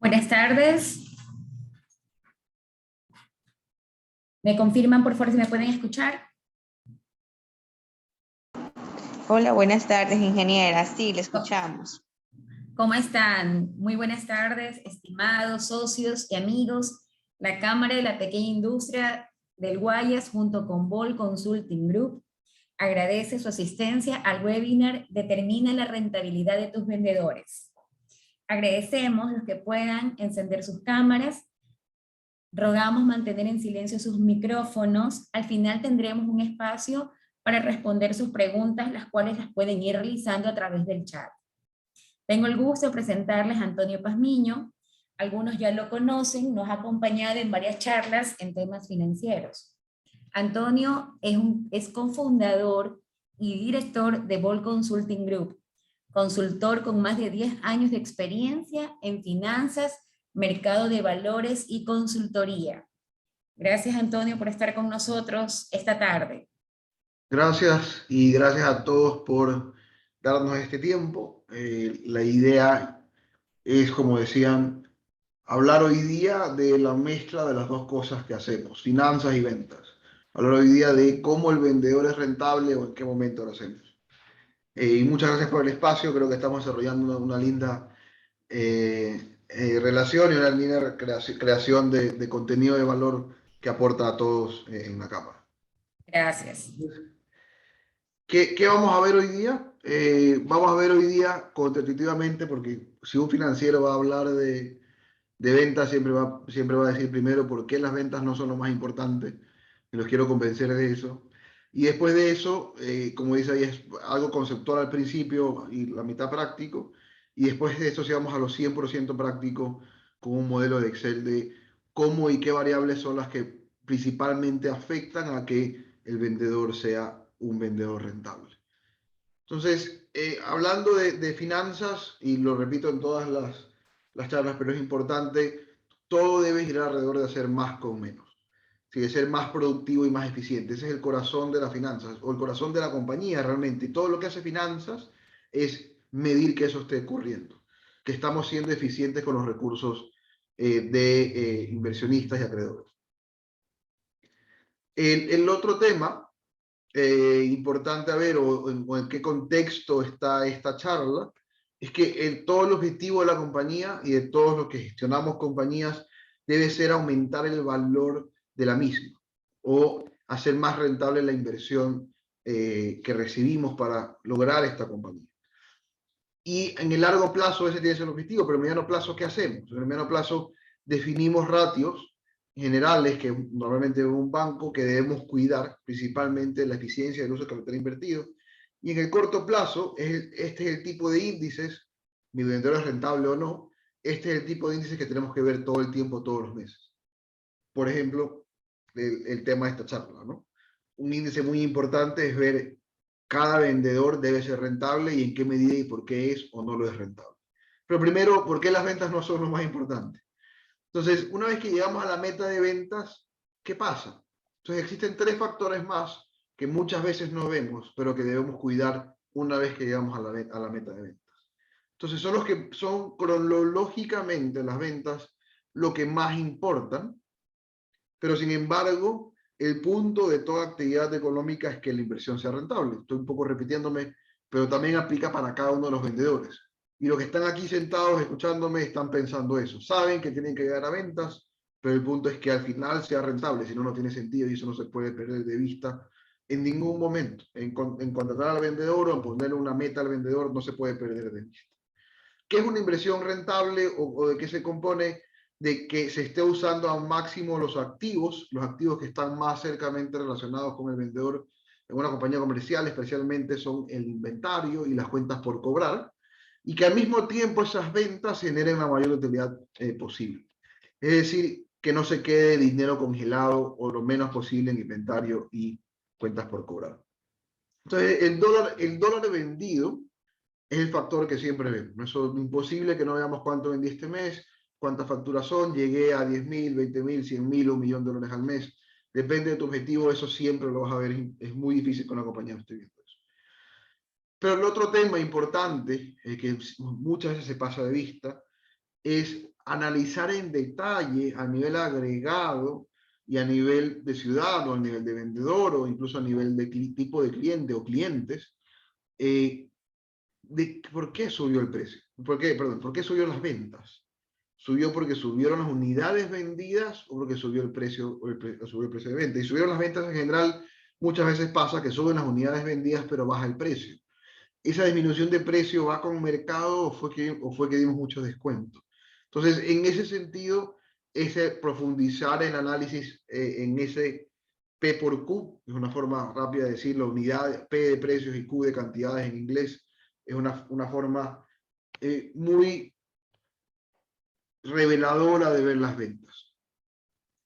Buenas tardes. ¿Me confirman, por favor, si me pueden escuchar? Hola, buenas tardes, ingeniera. Sí, le escuchamos. ¿Cómo están? Muy buenas tardes, estimados socios y amigos. La Cámara de la Pequeña Industria del Guayas, junto con Vol Consulting Group, agradece su asistencia al webinar Determina la rentabilidad de tus vendedores. Agradecemos los que puedan encender sus cámaras. Rogamos mantener en silencio sus micrófonos. Al final tendremos un espacio para responder sus preguntas, las cuales las pueden ir realizando a través del chat. Tengo el gusto de presentarles a Antonio Pazmiño. Algunos ya lo conocen, nos ha acompañado en varias charlas en temas financieros. Antonio es cofundador y director de Vol Consulting Group, consultor con más de 10 años de experiencia en finanzas, mercado de valores y consultoría. Gracias, Antonio, por estar con nosotros esta tarde. Gracias y gracias a todos por darnos este tiempo. La idea es, como decían, hablar hoy día de la mezcla de las dos cosas que hacemos, finanzas y ventas. Hablar hoy día de cómo el vendedor es rentable o en qué momento lo hacemos. Y muchas gracias por el espacio. Creo que estamos desarrollando una linda relación y una linda creación de contenido de valor que aporta a todos en la cámara. Gracias. ¿Qué vamos a ver hoy día? Vamos a ver hoy día cuantitativamente, porque si un financiero va a hablar de ventas, siempre va a decir primero por qué las ventas no son lo más importante, y los quiero convencer de eso. Y después de eso, como dice ahí, es algo conceptual al principio y la mitad práctico, y después de eso sí vamos a los 100% práctico con un modelo de Excel de cómo y qué variables son las que principalmente afectan a que el vendedor sea un vendedor rentable. Entonces, hablando de finanzas, y lo repito en todas las charlas, pero es importante, todo debe girar alrededor de hacer más con menos. Sí, de ser más productivo y más eficiente. Ese es el corazón de las finanzas, o el corazón de la compañía realmente. Y todo lo que hace finanzas es medir que eso esté ocurriendo, que estamos siendo eficientes con los recursos de inversionistas y acreedores. El otro tema importante a ver o en qué contexto está esta charla, es que todo el objetivo de la compañía y de todos los que gestionamos compañías debe ser aumentar el valor de la misma o hacer más rentable la inversión que recibimos para lograr esta compañía. Y en el largo plazo ese tiene que ser el objetivo, pero en el mediano plazo, ¿qué hacemos? En el mediano plazo definimos ratios generales que normalmente en un banco que debemos cuidar, principalmente la eficiencia del uso del capital invertido. Y en el corto plazo, este es el tipo de índices, mi vendedor es rentable o no, este es el tipo de índices que tenemos que ver todo el tiempo, todos los meses. Por ejemplo, el tema de esta charla, ¿no? Un índice muy importante es ver cada vendedor debe ser rentable y en qué medida y por qué es o no lo es rentable. Pero primero, ¿por qué las ventas no son lo más importante? Entonces, una vez que llegamos a la meta de ventas, ¿qué pasa? Entonces, existen tres factores más que muchas veces no vemos, pero que debemos cuidar una vez que llegamos a la meta de ventas. Entonces, son los que son cronológicamente las ventas lo que más importan, pero sin embargo, el punto de toda actividad económica es que la inversión sea rentable. Estoy un poco repitiéndome, pero también aplica para cada uno de los vendedores. Y los que están aquí sentados escuchándome están pensando eso. Saben que tienen que llegar a ventas, pero el punto es que al final sea rentable, si no, no tiene sentido y eso no se puede perder de vista en ningún momento. En contratar al vendedor o en ponerle una meta al vendedor no se puede perder de vista. ¿Qué es una inversión rentable o de qué se compone? De que se esté usando al máximo los activos que están más cercamente relacionados con el vendedor en una compañía comercial, especialmente son el inventario y las cuentas por cobrar, y que al mismo tiempo esas ventas generen la mayor utilidad posible. Es decir, que no se quede dinero congelado o lo menos posible en inventario y cuentas por cobrar. Entonces, el dólar vendido es el factor que siempre vemos. Eso es imposible que no veamos cuánto vendí este mes, cuántas facturas son, llegué a 10.000, 20.000, 100.000, $1.000.000 al mes. Depende de tu objetivo, eso siempre lo vas a ver. Es muy difícil con la compañía esté viendo eso. Pero el otro tema importante, que muchas veces se pasa de vista, es analizar en detalle a nivel agregado y a nivel de ciudadano, a nivel de vendedor o incluso a nivel de tipo de cliente o clientes, de por qué subió el precio. ¿Por qué subió las ventas? ¿Subió porque subieron las unidades vendidas o porque subió el precio, subió el precio de venta? Y subieron las ventas en general, muchas veces pasa que suben las unidades vendidas pero baja el precio. ¿Esa disminución de precio va con mercado o fue que dimos mucho descuento? Entonces, en ese sentido, ese profundizar el análisis en ese P por Q, es una forma rápida de decirlo, unidad, P de precios y Q de cantidades en inglés, es una forma muy reveladora de ver las ventas.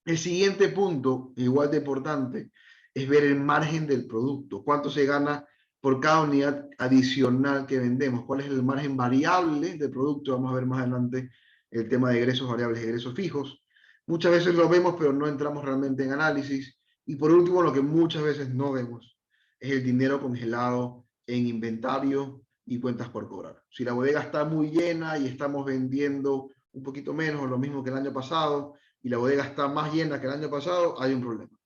El siguiente punto, igual de importante, es ver el margen del producto. ¿Cuánto se gana por cada unidad adicional que vendemos? ¿Cuál es el margen variable del producto? Vamos a ver más adelante el tema de egresos variables y egresos fijos. Muchas veces lo vemos, pero no entramos realmente en análisis. Y por último, lo que muchas veces no vemos es el dinero congelado en inventario y cuentas por cobrar. Si la bodega está muy llena y estamos vendiendo un poquito menos o lo mismo que el año pasado, y la bodega está más llena que el año pasado, hay un problema.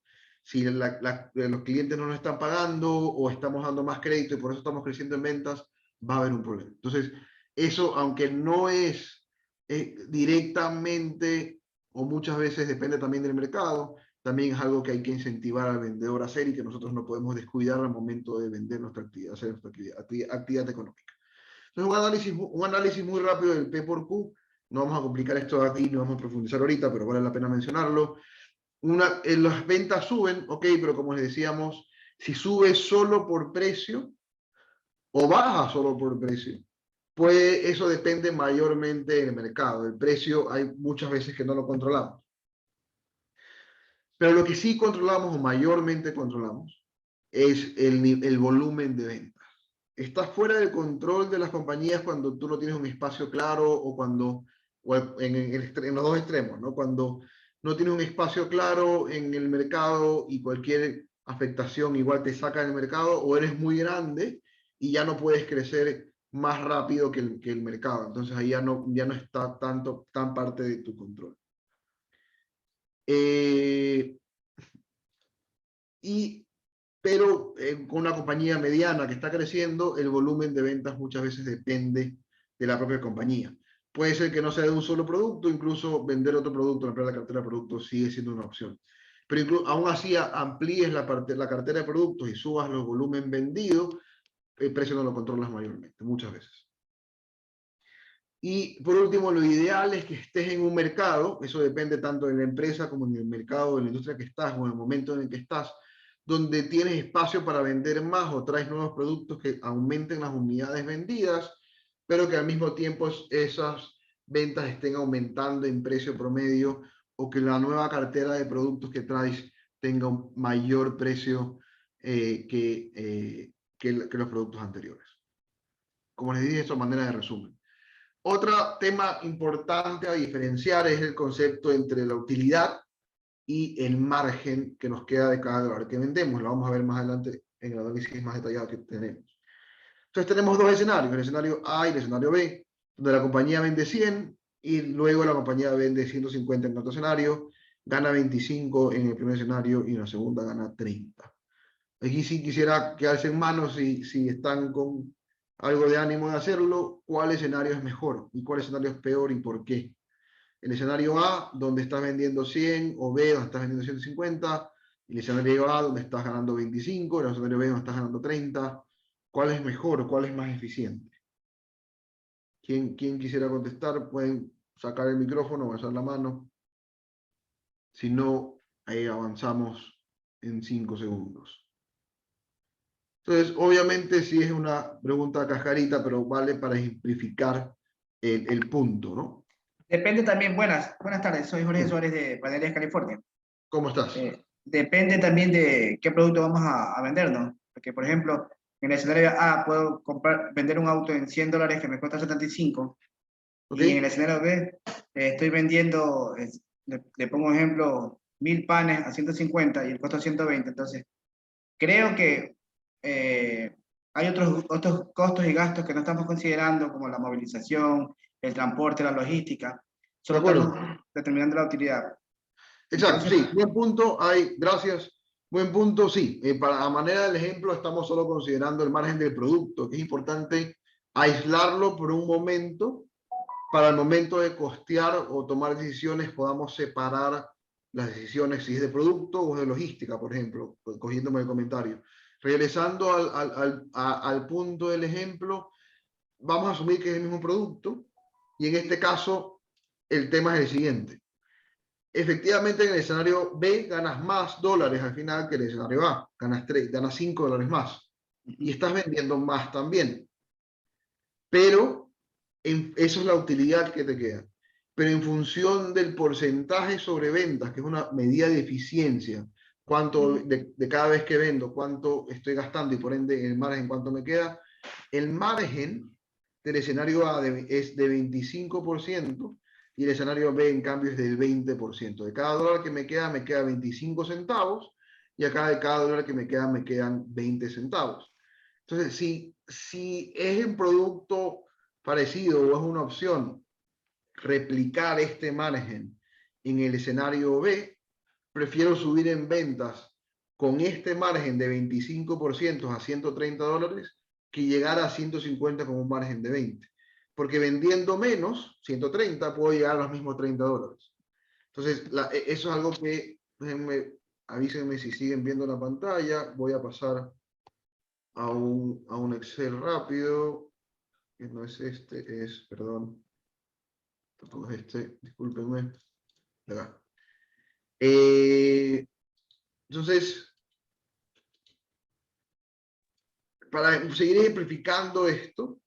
Si los clientes no nos están pagando o estamos dando más crédito y por eso estamos creciendo en ventas, va a haber un problema. Entonces, eso, aunque no es directamente o muchas veces depende también del mercado, también es algo que hay que incentivar al vendedor a hacer y que nosotros no podemos descuidar al momento de vender nuestra actividad, hacer nuestra actividad económica. Entonces, un análisis muy rápido del P por Q. No vamos a complicar esto aquí, no vamos a profundizar ahorita, pero vale la pena mencionarlo. Las ventas suben, ok, pero como les decíamos, si sube solo por precio o baja solo por precio, pues eso depende mayormente del mercado. El precio hay muchas veces que no lo controlamos. Pero lo que sí controlamos o mayormente controlamos es el volumen de ventas. Está fuera del control de las compañías cuando tú no tienes un espacio claro o cuando, en los dos extremos, ¿no? Cuando no tienes un espacio claro en el mercado y cualquier afectación igual te saca del mercado, o eres muy grande y ya no puedes crecer más rápido que el mercado. Entonces ahí ya no está tan parte de tu control. Pero con una compañía mediana que está creciendo, el volumen de ventas muchas veces depende de la propia compañía. Puede ser que no sea de un solo producto, incluso vender otro producto, ampliar la cartera de productos sigue siendo una opción. Pero aún así amplíes la cartera de productos y subas los volumen vendidos, el precio no lo controlas mayormente, muchas veces. Y por último, lo ideal es que estés en un mercado, eso depende tanto de la empresa como en el mercado, de la industria que estás o en el momento en el que estás, donde tienes espacio para vender más o traes nuevos productos que aumenten las unidades vendidas, pero que al mismo tiempo esas ventas estén aumentando en precio promedio o que la nueva cartera de productos que traes tenga un mayor precio que los productos anteriores. Como les dije, esto es manera de resumen. Otro tema importante a diferenciar es el concepto entre la utilidad y el margen que nos queda de cada dólar que vendemos. Lo vamos a ver más adelante en el análisis más detallado que tenemos. Entonces tenemos dos escenarios, el escenario A y el escenario B, donde la compañía vende 100 y luego la compañía vende 150 en otro escenario, gana 25 en el primer escenario y en la segunda gana 30. Aquí sí quisiera quedarse en manos si están con algo de ánimo de hacerlo, cuál escenario es mejor y cuál escenario es peor y por qué. El escenario A, donde estás vendiendo 100, o B, donde estás vendiendo 150, el escenario A, donde estás ganando 25, el escenario B, donde estás ganando 30. ¿Cuál es mejor? ¿Cuál es más eficiente? ¿Quién quisiera contestar? Pueden sacar el micrófono o alzar la mano. Si no, ahí avanzamos en 5 segundos. Entonces, obviamente sí es una pregunta cascarita, pero vale para ejemplificar el punto, ¿no? Depende también, buenas tardes, soy Jorge Suárez de Paneles, California. ¿Cómo estás? Depende también de qué producto vamos a vender, ¿no? Porque, por ejemplo, en el escenario A puedo vender un auto en $100 que me cuesta 75, ¿Okay? y en el escenario B estoy vendiendo, le pongo ejemplo, 1000 panes a 150 y el costo a 120, entonces creo que hay otros costos y gastos que no estamos considerando, como la movilización, el transporte, la logística. De Solo acuerdo. estamos determinando la utilidad. Exacto, Entonces, sí, buen punto, gracias, buen punto, sí. A manera del ejemplo, estamos solo considerando el margen del producto, que es importante aislarlo por un momento, para el momento de costear o tomar decisiones podamos separar las decisiones, si es de producto o de logística, por ejemplo, cogiéndome el comentario. Regresando al punto del ejemplo, vamos a asumir que es el mismo producto, y en este caso, el tema es el siguiente. Efectivamente, en el escenario B ganas más dólares al final que en el escenario A. Ganas 5 dólares más. Y estás vendiendo más también. Pero eso es la utilidad que te queda. Pero en función del porcentaje sobre ventas, que es una medida de eficiencia, cuánto de cada vez que vendo, cuánto estoy gastando y por ende el margen, cuánto me queda, el margen del escenario A es de 25%. Y el escenario B, en cambio, es del 20%. De cada dólar que me queda 25 centavos, y acá de cada dólar que me quedan 20 centavos. Entonces, si es un producto parecido o es una opción replicar este margen en el escenario B, prefiero subir en ventas con este margen de 25% a 130 dólares que llegar a 150 con un margen de 20. Porque vendiendo menos, 130, puedo llegar a los mismos 30 dólares. Entonces, eso es algo que, avísenme si siguen viendo la pantalla. Voy a pasar a un Excel rápido, que no es este, perdón, tampoco es este, discúlpenme. Acá. Entonces, para seguir ejemplificando esto,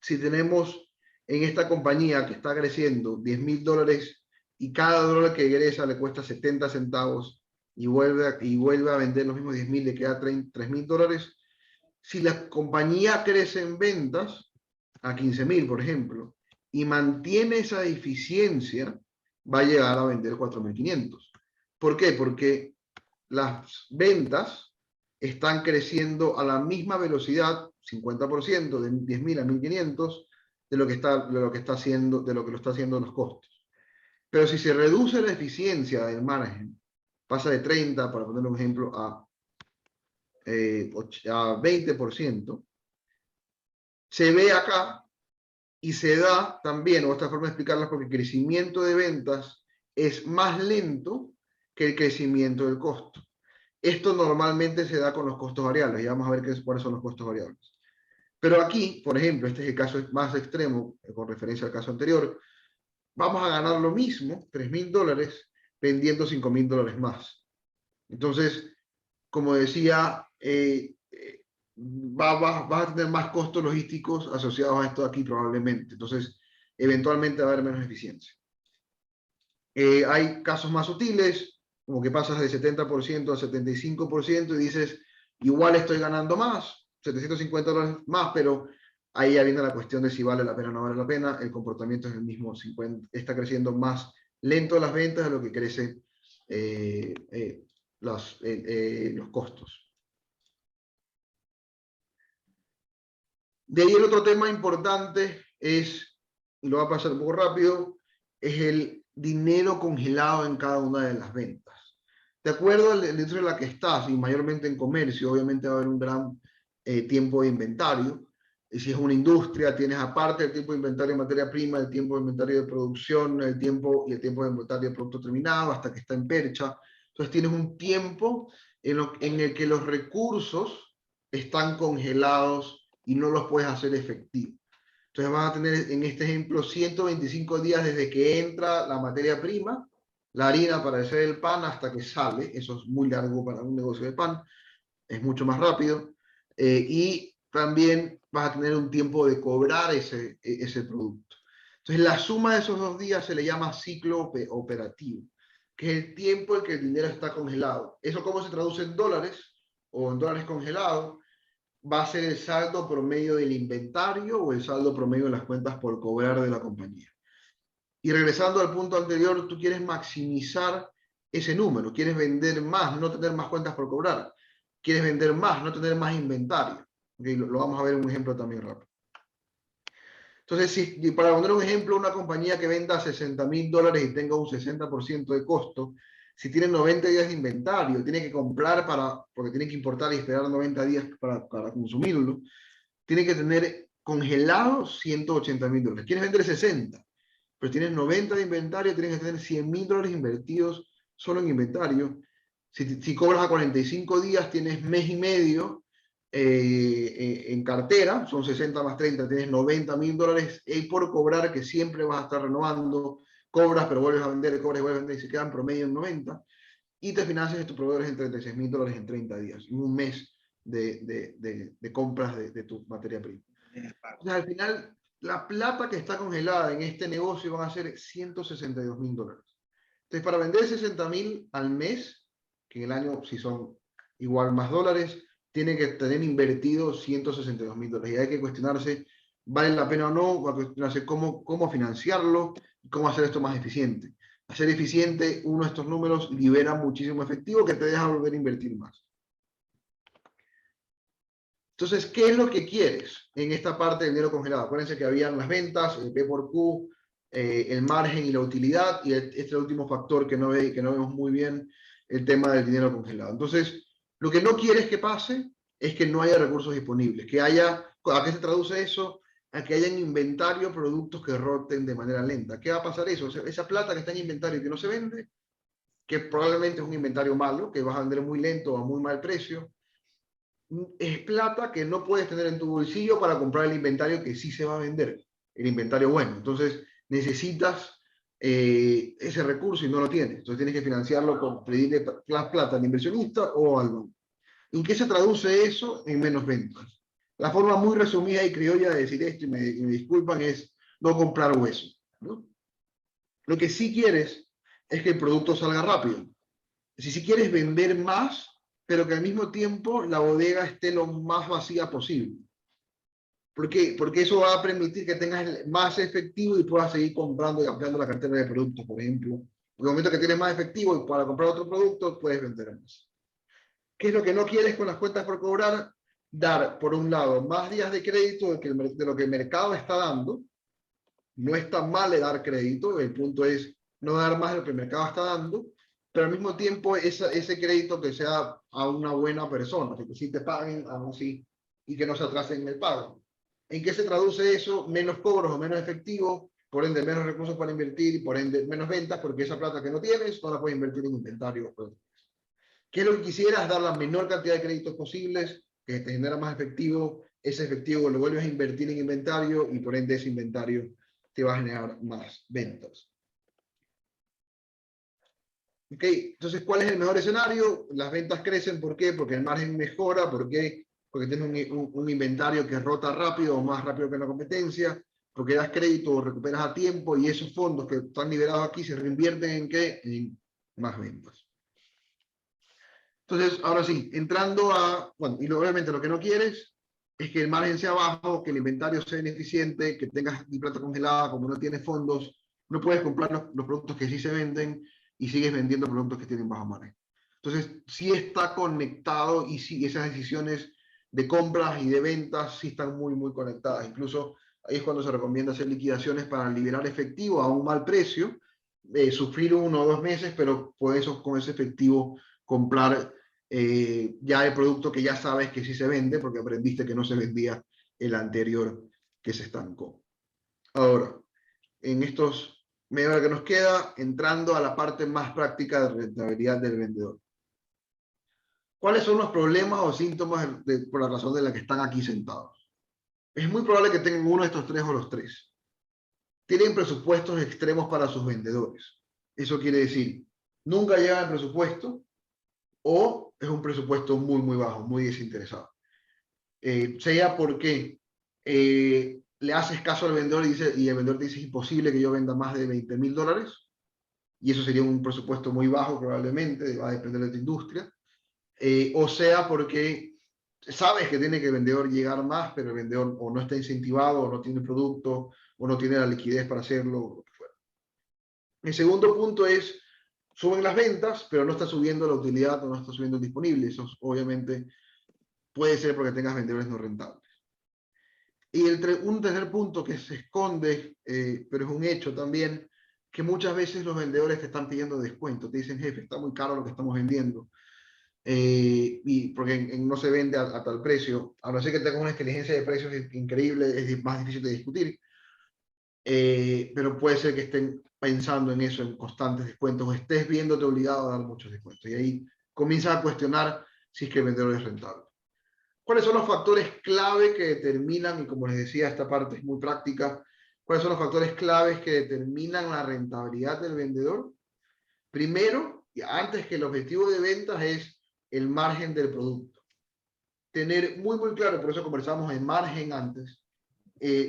si tenemos en esta compañía que está creciendo 10.000 dólares y cada dólar que ingresa le cuesta 70 centavos y vuelve a vender los mismos 10.000, le queda 3.000 dólares. Si la compañía crece en ventas a 15.000, por ejemplo, y mantiene esa eficiencia, va a llegar a vender 4.500. ¿Por qué? Porque las ventas están creciendo a la misma velocidad, 50%, de 10.000 a 1.500, de lo que está haciendo los costos. Pero si se reduce la eficiencia del margen, pasa de 30, para poner un ejemplo, a 20%, se ve acá y se da también, otra forma de explicarlo, porque el crecimiento de ventas es más lento que el crecimiento del costo. Esto normalmente se da con los costos variables, y vamos a ver cuáles son los costos variables. Pero aquí, por ejemplo, este es el caso más extremo, con referencia al caso anterior, vamos a ganar lo mismo, 3.000 dólares, vendiendo 5.000 dólares más. Entonces, como decía, vas a tener más costos logísticos asociados a esto aquí probablemente. Entonces, eventualmente va a haber menos eficiencia. Hay casos más sutiles, como que pasas de 70% a 75% y dices, igual estoy ganando más, 750 dólares más, pero ahí ya viene la cuestión de si vale la pena o no vale la pena. El comportamiento es el mismo, está creciendo más lento las ventas de lo que crecen los costos. De ahí el otro tema importante es, y lo voy a pasar un poco rápido, es el dinero congelado en cada una de las ventas. De acuerdo a la industria en la que estás, y mayormente en comercio, obviamente va a haber un gran tiempo de inventario. Y si es una industria, tienes aparte el tiempo de inventario de materia prima, el tiempo de inventario de producción, el tiempo de inventario de producto terminado, hasta que está en percha. Entonces tienes un tiempo en el que los recursos están congelados y no los puedes hacer efectivos. Entonces vas a tener en este ejemplo 125 días desde que entra la materia prima, la harina para hacer el pan, hasta que sale. Eso es muy largo para un negocio de pan, es mucho más rápido. Y también vas a tener un tiempo de cobrar ese producto. Entonces la suma de esos 2 días se le llama ciclo operativo, que es el tiempo en que el dinero está congelado. ¿Eso cómo se traduce en dólares o en dólares congelados? Va a ser el saldo promedio del inventario o el saldo promedio de las cuentas por cobrar de la compañía. Y regresando al punto anterior, tú quieres maximizar ese número, quieres vender más, no tener más cuentas por cobrar, quieres vender más, no tener más inventario. ¿Okay? Lo vamos a ver en un ejemplo también rápido. Entonces, si, para poner un ejemplo, una compañía que venda $60,000 y tenga un 60% de costo, si tiene 90 días de inventario, tiene que comprar porque tiene que importar y esperar 90 días para consumirlo, tiene que tener congelados $180,000. Quieres vender 60, pero tienes 90 de inventario, tienes que tener $100,000 invertidos solo en inventario. Si cobras a 45 días, tienes mes y medio en cartera, son 60 más 30, tienes $90,000 por cobrar, que siempre vas a estar renovando, cobras, pero vuelves a vender, cobras y vuelves a vender, y se quedan promedio en 90, y te financias de tus proveedores en $36,000 en 30 días, en un mes de compras de tu materia prima. O sea, al final, la plata que está congelada en este negocio van a ser $162,000. Entonces, para vender 60,000 al mes, que en el año, si son igual más dólares, tiene que tener invertido $162,000. Y hay que cuestionarse, ¿vale la pena o no? Va a cuestionarse cómo financiarlo y cómo hacer esto más eficiente. Hacer eficiente uno de estos números libera muchísimo efectivo que te deja volver a invertir más. Entonces, ¿qué es lo que quieres en esta parte del dinero congelado? Acuérdense que habían las ventas, el P por Q, el margen y la utilidad, y este es el último factor que no vemos muy bien, el tema del dinero congelado. Entonces, lo que no quieres que pase es que no haya recursos disponibles, ¿a qué se traduce eso? A que haya en inventario productos que roten de manera lenta. ¿Qué va a pasar eso? O sea, esa plata que está en inventario y que no se vende, que probablemente es un inventario malo, que vas a vender muy lento o a muy mal precio, es plata que no puedes tener en tu bolsillo para comprar el inventario que sí se va a vender, el inventario bueno. Entonces necesitas ese recurso y no lo tienes. Entonces tienes que financiarlo con pedirle plata al inversionista o al banco. ¿En qué se traduce eso? En menos ventas. La forma muy resumida y criolla de decir esto, y me disculpan, es no comprar hueso, ¿no? Lo que sí quieres es que el producto salga rápido. Si quieres vender más, pero que al mismo tiempo la bodega esté lo más vacía posible. ¿Por qué? Porque eso va a permitir que tengas más efectivo y puedas seguir comprando y ampliando la cartera de productos, por ejemplo. En el momento que tienes más efectivo y para comprar otro producto, puedes vender más. ¿Qué es lo que no quieres con las cuentas por cobrar? Dar, por un lado, más días de crédito de lo que el mercado está dando. No está mal de dar crédito, el punto es no dar más de lo que el mercado está dando, pero al mismo tiempo ese crédito que sea a una buena persona, que sí te paguen, aún sí, y que no se atrasen en el pago. ¿En qué se traduce eso? Menos cobros o menos efectivo, por ende menos recursos para invertir, y por ende menos ventas, porque esa plata que no tienes no la puedes invertir en inventario. ¿Qué es lo que quisieras? Dar la menor cantidad de créditos posibles, que te genera más efectivo, ese efectivo lo vuelves a invertir en inventario y por ende ese inventario te va a generar más ventas. Ok, entonces, ¿cuál es el mejor escenario? Las ventas crecen, ¿por qué? Porque el margen mejora, ¿por qué? Porque tienes un inventario que rota rápido o más rápido que la competencia, porque das crédito o recuperas a tiempo y esos fondos que están liberados aquí se reinvierten ¿en qué? En más ventas. Entonces, ahora sí, entrando bueno, y obviamente lo que no quieres es que el margen sea bajo, que el inventario sea ineficiente, que tengas plata congelada, como no tienes fondos, no puedes comprar los productos que sí se venden y sigues vendiendo productos que tienen bajo margen. Entonces, sí está conectado y sí, esas decisiones de compras y de ventas sí están muy, muy conectadas. Incluso ahí es cuando se recomienda hacer liquidaciones para liberar efectivo a un mal precio, sufrir 1 o 2 meses, pero puedes con ese efectivo comprar ya el producto que ya sabes que sí se vende, porque aprendiste que no se vendía el anterior que se estancó. Ahora, en estos media hora que nos queda, entrando a la parte más práctica de rentabilidad del vendedor. ¿Cuáles son los problemas o síntomas por la razón de la que están aquí sentados? Es muy probable que tengan uno de estos tres o los tres. Tienen presupuestos extremos para sus vendedores. Eso quiere decir, nunca llegan al presupuesto, o es un presupuesto muy, muy bajo, muy desinteresado. Sea porque le haces caso al vendedor y el vendedor te dice es imposible que yo venda más de $20,000, y eso sería un presupuesto muy bajo probablemente, va a depender de tu industria, o sea porque sabes que tiene que el vendedor llegar más, pero el vendedor o no está incentivado, o no tiene producto, o no tiene la liquidez para hacerlo, o lo que fuera. El segundo punto es, suben las ventas, pero no está subiendo la utilidad o no está subiendo el disponible. Eso obviamente puede ser porque tengas vendedores no rentables. Y un tercer punto que se esconde, pero es un hecho también, que muchas veces los vendedores te están pidiendo descuento. Te dicen, jefe, está muy caro lo que estamos vendiendo. Y porque no se vende a tal precio. A no ser que tengas una inteligencia de precios increíble, es más difícil de discutir. Pero puede ser que estén pensando en eso, en constantes descuentos, o estés viéndote obligado a dar muchos descuentos. Y ahí comienzas a cuestionar si es que el vendedor es rentable. ¿Cuáles son los factores clave que determinan, y como les decía, esta parte es muy práctica, cuáles son los factores claves que determinan la rentabilidad del vendedor? Primero, y antes que el objetivo de ventas, es el margen del producto. Tener muy, muy claro, por eso conversamos en margen antes,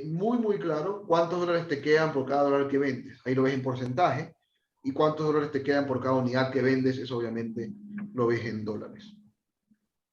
muy claro cuántos dólares te quedan por cada dólar que vendes. Ahí lo ves en porcentaje. Y cuántos dólares te quedan por cada unidad que vendes, eso obviamente lo ves en dólares.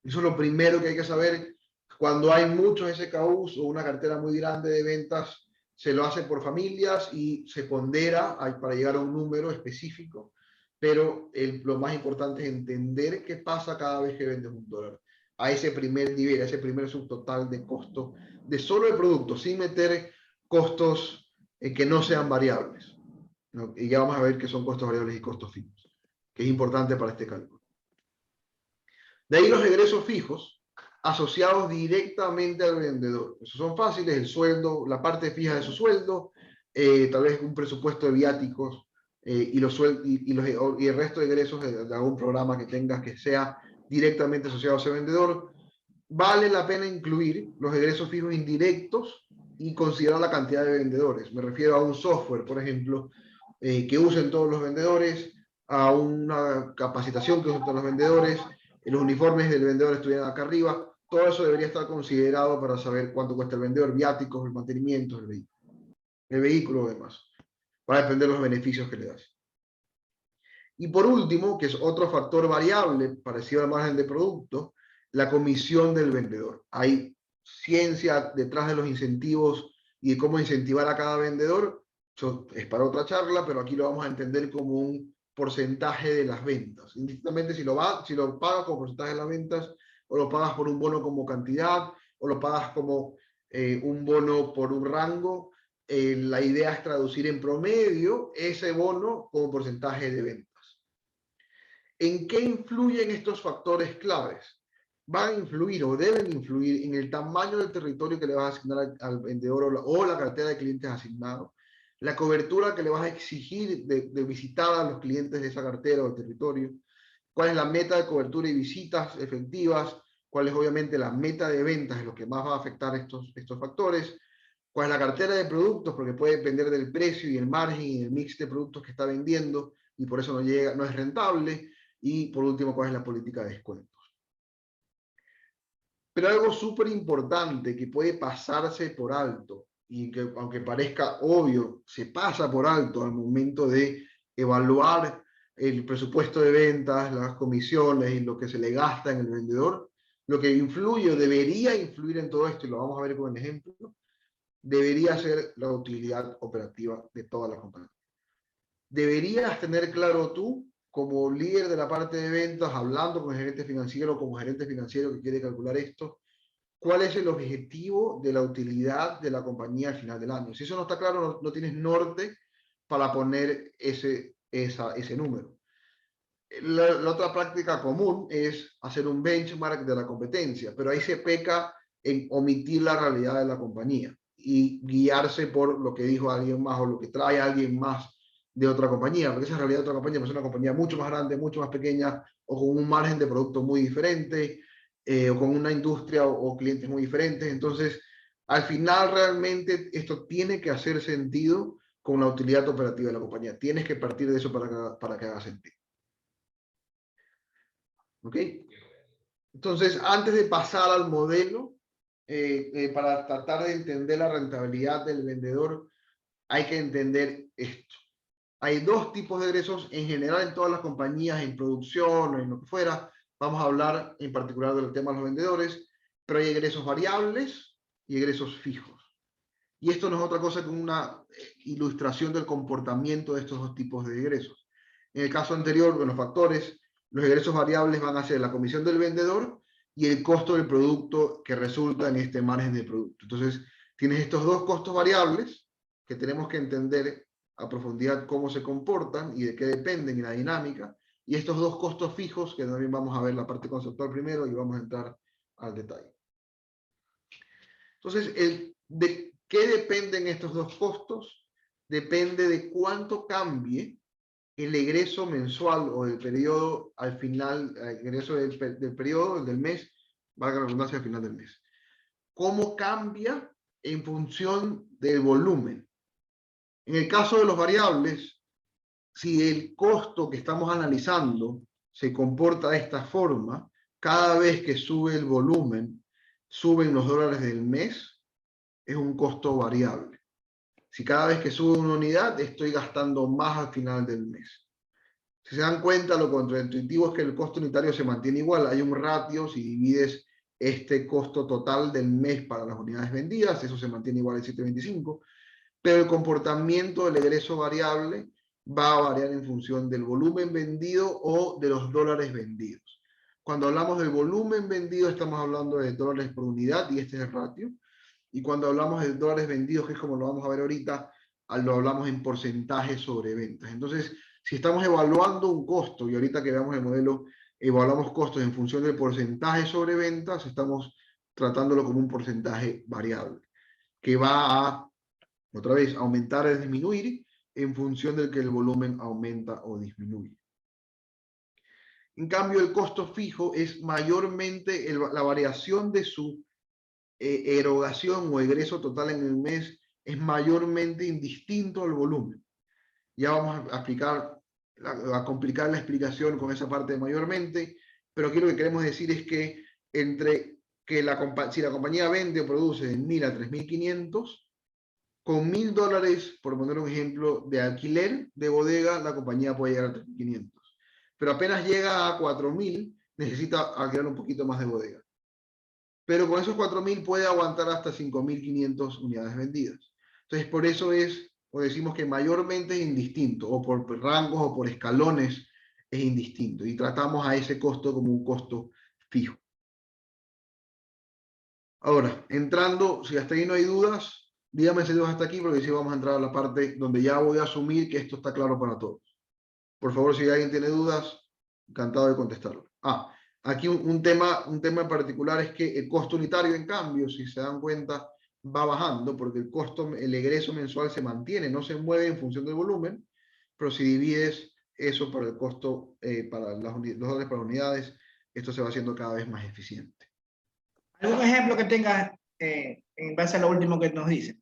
Eso es lo primero que hay que saber. Cuando hay muchos SKUs o una cartera muy grande de ventas, se lo hace por familias y se pondera para llegar a un número específico. Pero lo más importante es entender qué pasa cada vez que vendes un dólar. A ese primer nivel, a ese primer subtotal de costo de solo el producto, sin meter costos que no sean variables, ¿no? Y ya vamos a ver qué son costos variables y costos fijos, que es importante para este cálculo. De ahí los egresos fijos asociados directamente al vendedor. Esos son fáciles, el sueldo, la parte fija de su sueldo, tal vez un presupuesto de viáticos y el resto de egresos de algún programa que tengas que sea directamente asociado a ese vendedor. Vale la pena incluir los egresos fijos indirectos y considerar la cantidad de vendedores. Me refiero a un software, por ejemplo, que usen todos los vendedores, a una capacitación que usen todos los vendedores, los uniformes del vendedor estuvieran acá arriba. Todo eso debería estar considerado para saber cuánto cuesta el vendedor, viáticos, el mantenimiento del vehículo, demás, para depender de los beneficios que le das. Y por último, que es otro factor variable parecido al margen de producto, la comisión del vendedor. Hay ciencia detrás de los incentivos y de cómo incentivar a cada vendedor. Eso es para otra charla, pero aquí lo vamos a entender como un porcentaje de las ventas. Indistintamente si lo pagas como porcentaje de las ventas, o lo pagas por un bono como cantidad, o lo pagas como un bono por un rango, la idea es traducir en promedio ese bono como porcentaje de ventas. ¿En qué influyen estos factores claves? Van a influir o deben influir en el tamaño del territorio que le vas a asignar al vendedor o la cartera de clientes asignado, la cobertura que le vas a exigir de visitar a los clientes de esa cartera o territorio, cuál es la meta de cobertura y visitas efectivas, cuál es obviamente la meta de ventas, es lo que más va a afectar estos factores, cuál es la cartera de productos, porque puede depender del precio y el margen y el mix de productos que está vendiendo y por eso no es rentable. Y por último, cuál es la política de descuentos. Pero algo súper importante que puede pasarse por alto y que aunque parezca obvio, se pasa por alto al momento de evaluar el presupuesto de ventas, las comisiones y lo que se le gasta en el vendedor, lo que influye o debería influir en todo esto, y lo vamos a ver con un ejemplo, debería ser la utilidad operativa de toda la compañía. Deberías tener claro tú, como líder de la parte de ventas, hablando con el gerente financiero, como gerente financiero que quiere calcular esto, cuál es el objetivo de la utilidad de la compañía al final del año. Si eso no está claro, no tienes norte para poner ese número. La otra práctica común es hacer un benchmark de la competencia, pero ahí se peca en omitir la realidad de la compañía y guiarse por lo que dijo alguien más o lo que trae alguien más de otra compañía, porque esa realidad de otra compañía es una compañía mucho más grande, mucho más pequeña, o con un margen de producto muy diferente, o con una industria o clientes muy diferentes. Entonces, al final realmente esto tiene que hacer sentido con la utilidad operativa de la compañía. Tienes que partir de eso para que haga sentido. ¿Ok? Entonces, antes de pasar al modelo, para tratar de entender la rentabilidad del vendedor, hay que entender esto. Hay dos tipos de egresos en general en todas las compañías, en producción o en lo que fuera. Vamos a hablar en particular del tema de los vendedores, pero hay egresos variables y egresos fijos. Y esto no es otra cosa que una ilustración del comportamiento de estos dos tipos de egresos. En el caso anterior, con los factores, los egresos variables van a ser la comisión del vendedor y el costo del producto que resulta en este margen de producto. Entonces, tienes estos dos costos variables que tenemos que entender a profundidad cómo se comportan y de qué dependen y la dinámica, y estos dos costos fijos, que también vamos a ver la parte conceptual primero y vamos a entrar al detalle. Entonces, ¿de qué dependen estos dos costos? Depende de cuánto cambie el egreso mensual o del periodo al final, el egreso del periodo, del mes, valga la redundancia, al final del mes. ¿Cómo cambia en función del volumen? En el caso de los variables, si el costo que estamos analizando se comporta de esta forma, cada vez que sube el volumen, suben los dólares del mes, es un costo variable. Si cada vez que sube una unidad, estoy gastando más al final del mes. Si se dan cuenta, lo contraintuitivo es que el costo unitario se mantiene igual. Hay un ratio, si divides este costo total del mes para las unidades vendidas, eso se mantiene igual al 7.25, pero el comportamiento del egreso variable va a variar en función del volumen vendido o de los dólares vendidos. Cuando hablamos del volumen vendido, estamos hablando de dólares por unidad, y este es el ratio. Y cuando hablamos de dólares vendidos, que es como lo vamos a ver ahorita, lo hablamos en porcentaje sobre ventas. Entonces, si estamos evaluando un costo, y ahorita que veamos el modelo, evaluamos costos en función del porcentaje sobre ventas, estamos tratándolo como un porcentaje variable, que va a, otra vez, aumentar o disminuir en función del que el volumen aumenta o disminuye. En cambio, el costo fijo es mayormente la variación de su erogación o egreso total en el mes es mayormente indistinto al volumen. Ya vamos a explicar, a complicar la explicación con esa parte de mayormente, pero aquí lo que queremos decir es que si la compañía vende o produce de 1.000 a 3.500, con $1.000, por poner un ejemplo, de alquiler de bodega, la compañía puede llegar a 3.500. Pero apenas llega a 4.000, necesita alquilar un poquito más de bodega. Pero con esos 4.000 puede aguantar hasta 5.500 unidades vendidas. Entonces, por eso o decimos que mayormente es indistinto, o por rangos o por escalones es indistinto, y tratamos a ese costo como un costo fijo. Ahora, entrando, si hasta ahí no hay dudas, díganme si dudas hasta aquí, porque si vamos a entrar a la parte donde ya voy a asumir que esto está claro para todos. Por favor, si alguien tiene dudas, encantado de contestarlo. Aquí un tema en particular es que el costo unitario, en cambio, si se dan cuenta, va bajando porque el egreso mensual se mantiene, no se mueve en función del volumen, pero si divides eso por el costo para los dólares para unidades, esto se va haciendo cada vez más eficiente. ¿Algún ejemplo que tengas en base a lo último que nos dice?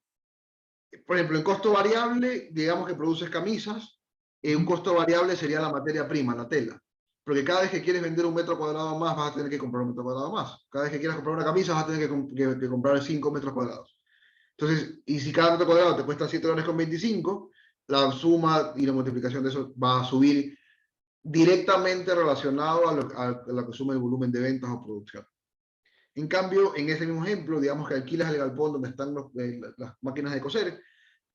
Por ejemplo, en costo variable, digamos que produces camisas, un costo variable sería la materia prima, la tela. Porque cada vez que quieres vender 1 metro cuadrado más, vas a tener que comprar 1 metro cuadrado más. Cada vez que quieras comprar una camisa, vas a tener que comprar 5 metros cuadrados. Entonces, y si cada metro cuadrado te cuesta $7.25, la suma y la multiplicación de eso va a subir directamente relacionado a lo que suma el volumen de ventas o producción. En cambio, en ese mismo ejemplo, digamos que alquilas el galpón donde están las máquinas de coser,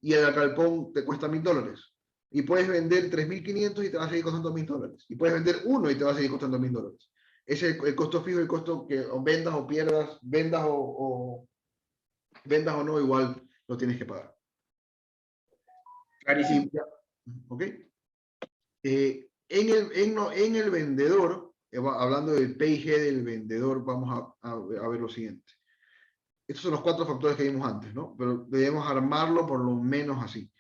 y el galpón te cuesta $1.000. Y puedes vender 3.500 y te va a seguir costando $1.000. Y puedes vender uno y te va a seguir costando $1.000. Ese es el costo fijo, el costo que vendas o pierdas, vendas o no, igual lo tienes que pagar. Clarísimo. ¿Ok? En el vendedor, hablando del PIG del vendedor, vamos a ver lo siguiente. Estos son los 4 factores que vimos antes, ¿no? Pero debemos armarlo por lo menos así.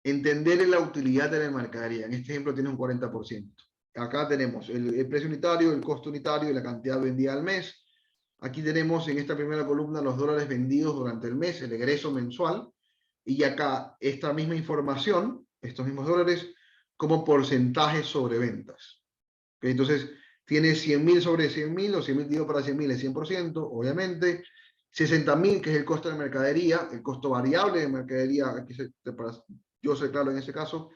Entender la utilidad de la mercadería. En este ejemplo tiene un 40%. Acá tenemos el precio unitario, el costo unitario y la cantidad vendida al mes. Aquí tenemos en esta primera columna los dólares vendidos durante el mes, el egreso mensual. Y acá esta misma información, estos mismos dólares, como porcentaje sobre ventas. ¿Okay? Entonces, tiene 100.000 sobre 100.000, o 100.000 dividido para 100.000 es 100%, obviamente. 60.000, que es el costo de mercadería, el costo variable de mercadería, aquí yo soy claro en ese caso,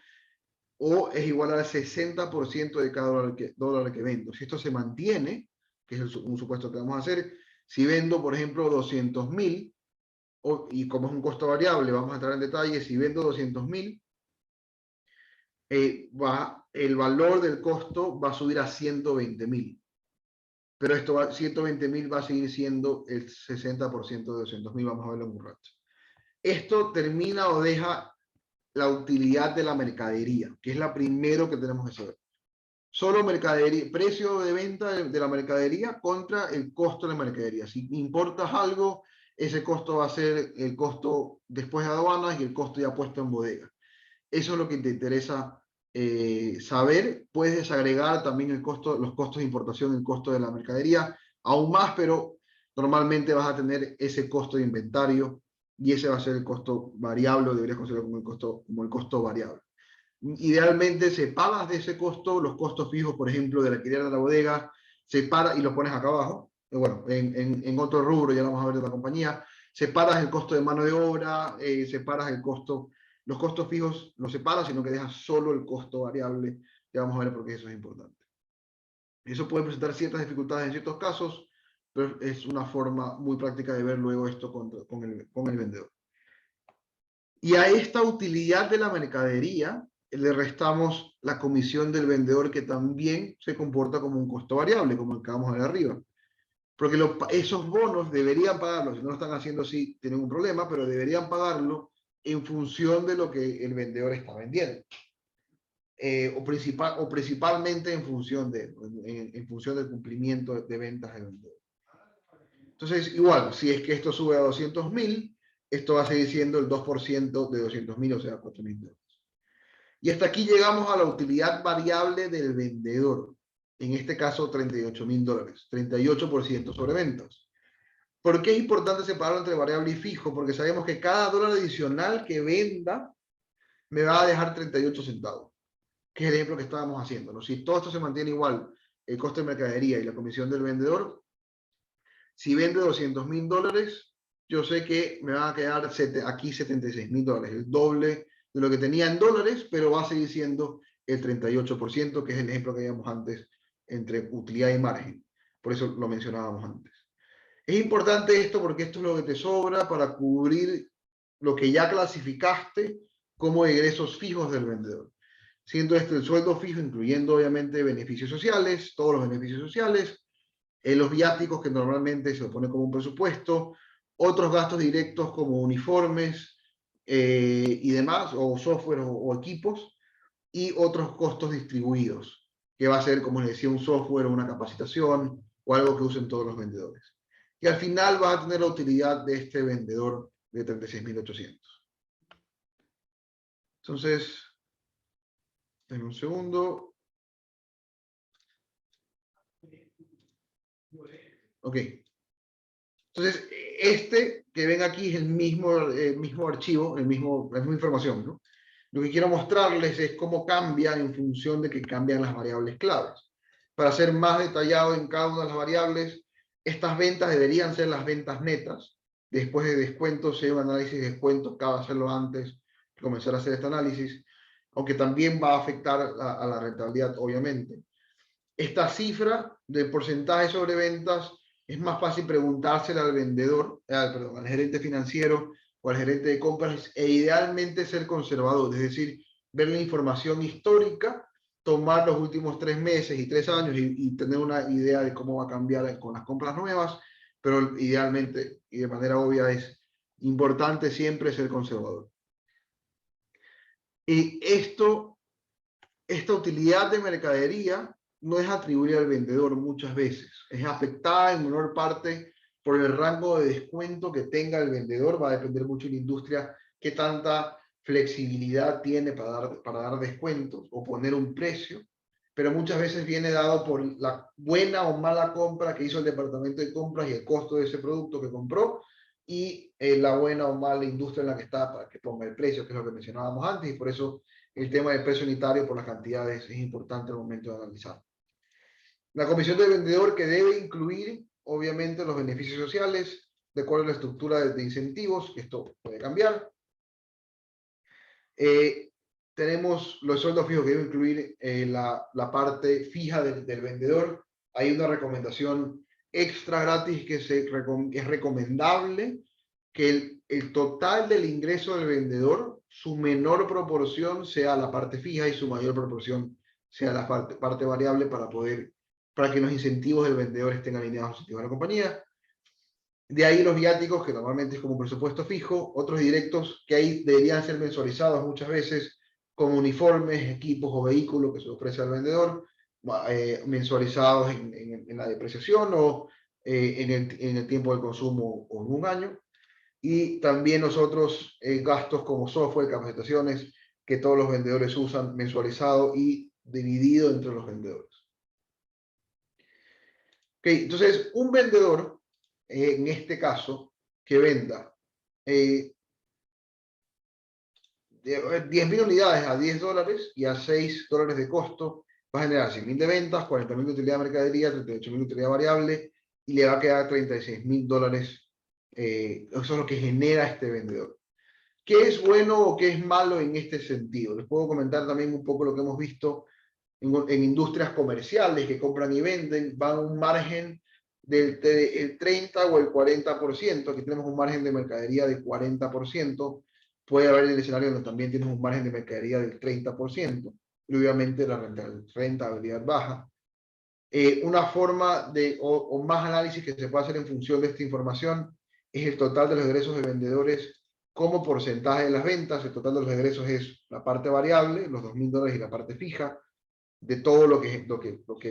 o es igual al 60% de cada dólar que vendo. Si esto se mantiene, que es un supuesto que vamos a hacer, si vendo, por ejemplo, 200.000, y como es un costo variable, vamos a entrar en detalle, si vendo 200.000, el valor del costo va a subir a 120.000. Pero 120.000 va a seguir siendo el 60% de 200.000, vamos a verlo en un rato. esto termina o deja la utilidad de la mercadería, que es la primero que tenemos que saber. Solo mercadería, precio de venta de la mercadería contra el costo de la mercadería. Si importas algo, ese costo va a ser el costo después de aduanas y el costo ya puesto en bodega. Eso es lo que te interesa saber. Puedes desagregar también el costo, los costos de importación, el costo de la mercadería, aún más, pero normalmente vas a tener ese costo de inventario y ese va a ser el costo variable, o deberías considerarlo como el costo variable. Idealmente separas de ese costo los costos fijos, por ejemplo, de alquiler de la bodega, separa y los pones acá abajo. Bueno, en otro rubro, ya lo vamos a ver de la compañía, separas el costo de mano de obra, separas el costo, los costos fijos los separas, sino que dejas solo el costo variable. Ya vamos a ver por qué eso es importante. Eso puede presentar ciertas dificultades en ciertos casos, pero es una forma muy práctica de ver luego esto con el vendedor. Y a esta utilidad de la mercadería le restamos la comisión del vendedor, que también se comporta como un costo variable, como el que vamos a ver arriba. Porque esos bonos deberían pagarlo, si no lo están haciendo así, tienen un problema, pero deberían pagarlo en función de lo que el vendedor está vendiendo. O principalmente en función del cumplimiento de ventas del vendedor. Entonces, igual, si es que esto sube a 200.000, esto va a seguir siendo el 2% de 200.000, o sea, $4.000. Y hasta aquí llegamos a la utilidad variable del vendedor. En este caso, $38.000, 38% sobre ventas. ¿Por qué es importante separarlo entre variable y fijo? Porque sabemos que cada dólar adicional que venda me va a dejar 38 centavos, que es el ejemplo que estábamos haciendo, ¿no? Si todo esto se mantiene igual, el costo de mercadería y la comisión del vendedor, si vende $200.000, yo sé que me van a quedar aquí $76.000, el doble de lo que tenía en dólares, pero va a seguir siendo el 38%, que es el ejemplo que habíamos antes entre utilidad y margen. Por eso lo mencionábamos antes. Es importante esto porque esto es lo que te sobra para cubrir lo que ya clasificaste como egresos fijos del vendedor. Siendo este el sueldo fijo, incluyendo obviamente beneficios sociales, todos los beneficios sociales, los viáticos, que normalmente se lo pone como un presupuesto, otros gastos directos como uniformes y demás, o software o equipos, y otros costos distribuidos, que va a ser, como les decía, un software o una capacitación o algo que usen todos los vendedores. Y al final vas a tener la utilidad de este vendedor de 36.800. Entonces, en un segundo. Ok. Entonces, este que ven aquí es el mismo archivo, la misma información, ¿no? Lo que quiero mostrarles es cómo cambia en función de que cambian las variables claves. Para ser más detallado en cada una de las variables, estas ventas deberían ser las ventas netas. Después de descuentos, si hay un análisis de descuentos, cabe hacerlo antes de comenzar a hacer este análisis, aunque también va a afectar a la rentabilidad, obviamente. Esta cifra de porcentaje sobre ventas es más fácil preguntársela al vendedor, al gerente financiero o al gerente de compras, e idealmente ser conservador, es decir, ver la información histórica, tomar los últimos 3 meses y 3 años y tener una idea de cómo va a cambiar con las compras nuevas, pero idealmente y de manera obvia es importante siempre ser conservador. Y esta utilidad de mercadería no es atribuida al vendedor muchas veces, es afectada en menor parte por el rango de descuento que tenga el vendedor. Va a depender mucho de la industria qué tanta flexibilidad tiene para dar descuentos o poner un precio, pero muchas veces viene dado por la buena o mala compra que hizo el departamento de compras y el costo de ese producto que compró, y la buena o mala industria en la que está para que ponga el precio, que es lo que mencionábamos antes, y por eso el tema del precio unitario por las cantidades es importante al momento de analizar. La comisión del vendedor, que debe incluir obviamente los beneficios sociales de acuerdo a la estructura de incentivos, que esto puede cambiar. Tenemos los sueldos fijos, que debe incluir la parte fija del vendedor. Hay una recomendación extra gratis que es recomendable que el total del ingreso del vendedor, su menor proporción sea la parte fija y su mayor proporción sea la parte variable, para que los incentivos del vendedor estén alineados a los incentivos de la compañía. De ahí los viáticos, que normalmente es como un presupuesto fijo, otros directos que ahí deberían ser mensualizados muchas veces, como uniformes, equipos o vehículos que se ofrece al vendedor, mensualizados en la depreciación o en el tiempo de consumo o en un año. Y también nosotros gastos como software, capacitaciones, que todos los vendedores usan mensualizado y dividido entre los vendedores. Okay, entonces, un vendedor, en este caso, que venda 10.000 unidades a $10 y a $6 de costo, va a generar 100.000 de ventas, 40.000 de utilidad de mercadería, 38.000 de utilidad variable y le va a quedar $36.000. Eso es lo que genera este vendedor. ¿Qué es bueno o qué es malo en este sentido? Les puedo comentar también un poco lo que hemos visto en industrias comerciales que compran y venden, van a un margen del 30 o el 40%. Aquí tenemos un margen de mercadería del 40%. Puede haber el escenario donde también tienes un margen de mercadería del 30%. Y obviamente la rentabilidad baja. Una forma o más análisis que se puede hacer en función de esta información es el total de los egresos de vendedores como porcentaje de las ventas. El total de los egresos es la parte variable, los $2.000 y la parte fija de todo lo que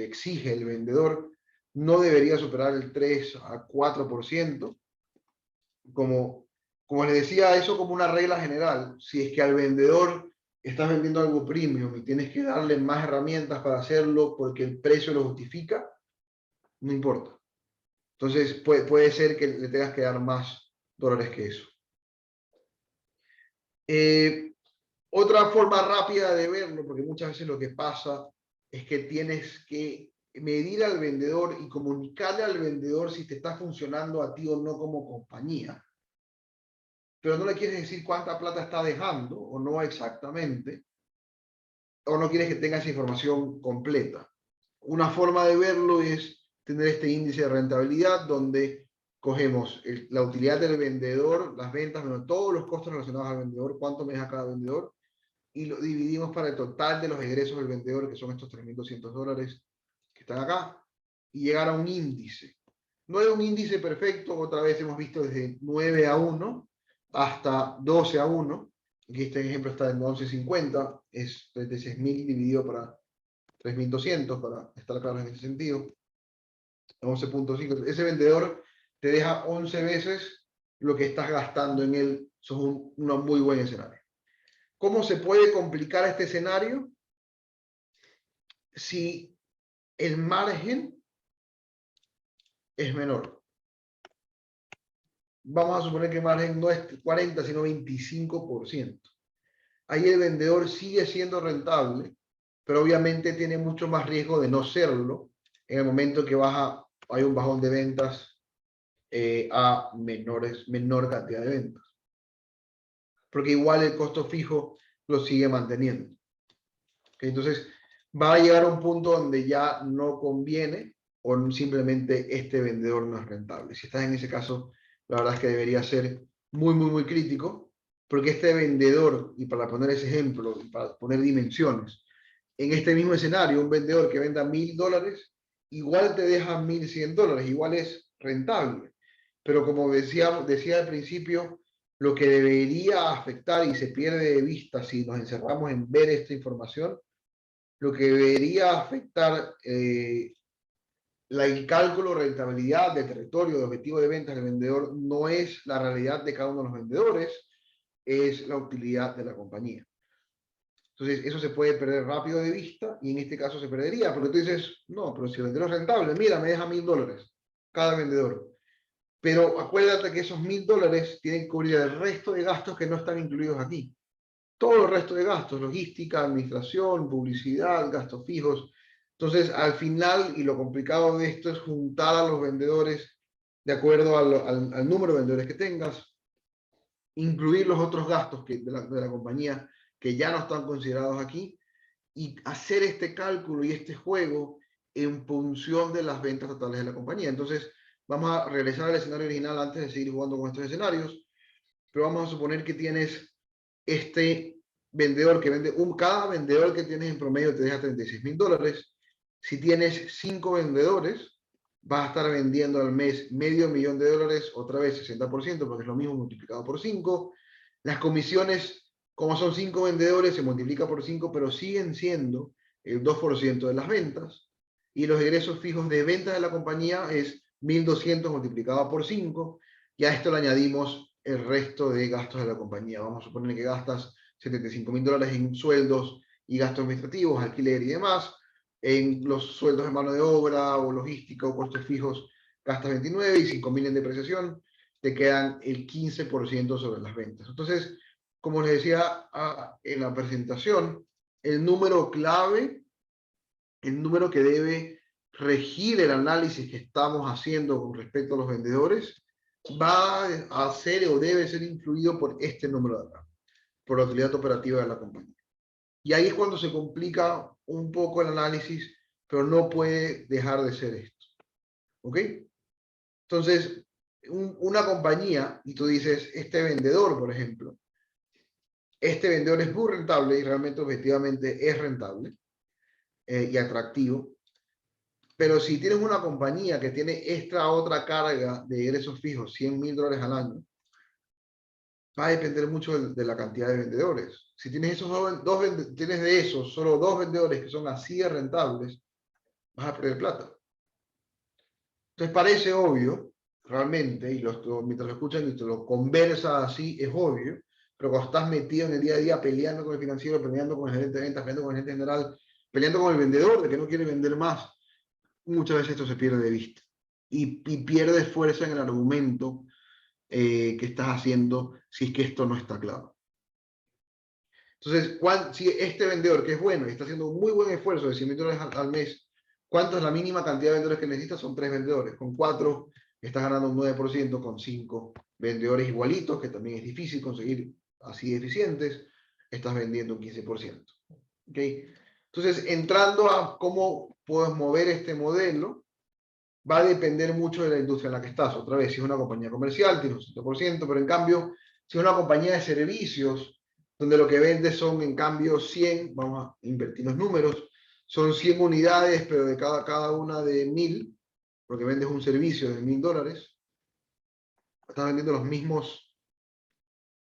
exige el vendedor. No debería superar el 3 a 4%. Como les decía, eso como una regla general. Si es que al vendedor estás vendiendo algo premium y tienes que darle más herramientas para hacerlo porque el precio lo justifica, no importa. Entonces puede ser que le tengas que dar más dólares que eso. Otra forma rápida de verlo, porque muchas veces lo que pasa es que tienes que medir al vendedor y comunicarle al vendedor si te está funcionando a ti o no como compañía. Pero no le quieres decir cuánta plata está dejando o no exactamente, o no quieres que tenga esa información completa. Una forma de verlo es tener este índice de rentabilidad donde cogemos la utilidad del vendedor, las ventas, todos los costos relacionados al vendedor, cuánto me deja cada vendedor, y lo dividimos para el total de los egresos del vendedor, que son estos $3.200 que están acá, y llegar a un índice. No es un índice perfecto, otra vez hemos visto desde 9 a 1 hasta 12 a 1. Aquí este ejemplo está en 11.50, es 36.000 dividido para 3.200, para estar claros en este sentido. 11.5. Ese vendedor te deja 11 veces lo que estás gastando en él. Eso es un muy buen escenario. ¿Cómo se puede complicar este escenario? Si el margen es menor. Vamos a suponer que el margen no es 40, sino 25%. Ahí el vendedor sigue siendo rentable, pero obviamente tiene mucho más riesgo de no serlo en el momento que hay un bajón de ventas a menor cantidad de ventas. Porque igual el costo fijo lo sigue manteniendo. ¿Okay? Entonces, va a llegar a un punto donde ya no conviene o simplemente este vendedor no es rentable. Si estás en ese caso, la verdad es que debería ser muy, muy, muy crítico, porque este vendedor, y para poner ese ejemplo, y para poner dimensiones, en este mismo escenario, un vendedor que venda $1.000, igual te deja $1.100, igual es rentable. Pero como decía al principio, lo que debería afectar y se pierde de vista si nos encerramos en ver esta información, lo que debería afectar el cálculo de rentabilidad de territorio, de objetivo de ventas del vendedor, no es la realidad de cada uno de los vendedores, es la utilidad de la compañía. Entonces, eso se puede perder rápido de vista y en este caso se perdería, porque tú dices, no, pero si el vendedor es rentable, mira, me deja $1.000 cada vendedor. Pero acuérdate que esos $1.000 tienen que cubrir el resto de gastos que no están incluidos aquí. Todo el resto de gastos, logística, administración, publicidad, gastos fijos. Entonces, al final, y lo complicado de esto es juntar a los vendedores de acuerdo al número de vendedores que tengas, incluir los otros gastos de la compañía que ya no están considerados aquí, y hacer este cálculo y este juego en función de las ventas totales de la compañía. Entonces, vamos a regresar al escenario original antes de seguir jugando con estos escenarios, pero vamos a suponer que tienes este vendedor que vende, cada vendedor que tienes en promedio te deja $36.000. Si tienes 5 vendedores, vas a estar vendiendo al mes $500,000, otra vez 60%, porque es lo mismo multiplicado por 5. Las comisiones, como son 5 vendedores, se multiplica por 5, pero siguen siendo el 2% de las ventas. Y los egresos fijos de ventas de la compañía es 1.200 multiplicado por 5. Y a esto le añadimos el resto de gastos de la compañía. Vamos a suponer que gastas $75,000 en sueldos y gastos administrativos, alquiler y demás. En los sueldos de mano de obra o logística o costos fijos gastas 29 y 5.000 en depreciación, te quedan el 15% sobre las ventas. Entonces, como les decía en la presentación, el número clave, el número que debe regir el análisis que estamos haciendo con respecto a los vendedores, va a ser o debe ser influido por este número de acá, por la utilidad operativa de la compañía. Y ahí es cuando se complica un poco el análisis, pero no puede dejar de ser esto. ¿Ok? Entonces, una compañía, y tú dices, este vendedor, por ejemplo, este vendedor es muy rentable y realmente objetivamente es rentable y atractivo, pero si tienes una compañía que tiene esta otra carga de ingresos fijos, $100,000 al año, va a depender mucho de la cantidad de vendedores. Si tienes tienes de esos solo 2 vendedores que son así de rentables, vas a perder plata. Entonces parece obvio, realmente, y mientras lo escuchan y te lo conversa así, es obvio, pero cuando estás metido en el día a día peleando con el financiero, peleando con el gerente de ventas, peleando con el gerente general, peleando con el vendedor de que no quiere vender más, muchas veces esto se pierde de vista. Y pierdes fuerza en el argumento que estás haciendo si es que esto no está claro. Entonces, si este vendedor que es bueno y está haciendo un muy buen esfuerzo de $100,000 al mes, ¿cuánto es la mínima cantidad de vendedores que necesitas? Son 3 vendedores. Con 4 estás ganando un 9%, con 5 vendedores igualitos, que también es difícil conseguir así de eficientes, estás vendiendo un 15%. ¿Okay? Entonces, entrando a cómo puedes mover este modelo, va a depender mucho de la industria en la que estás. Otra vez, si es una compañía comercial, tienes un 100%, pero en cambio, si es una compañía de servicios, donde lo que vendes son, en cambio, 100, vamos a invertir los números, son 100 unidades, pero de cada una de 1.000, porque vendes un servicio de $1.000, estás vendiendo los mismos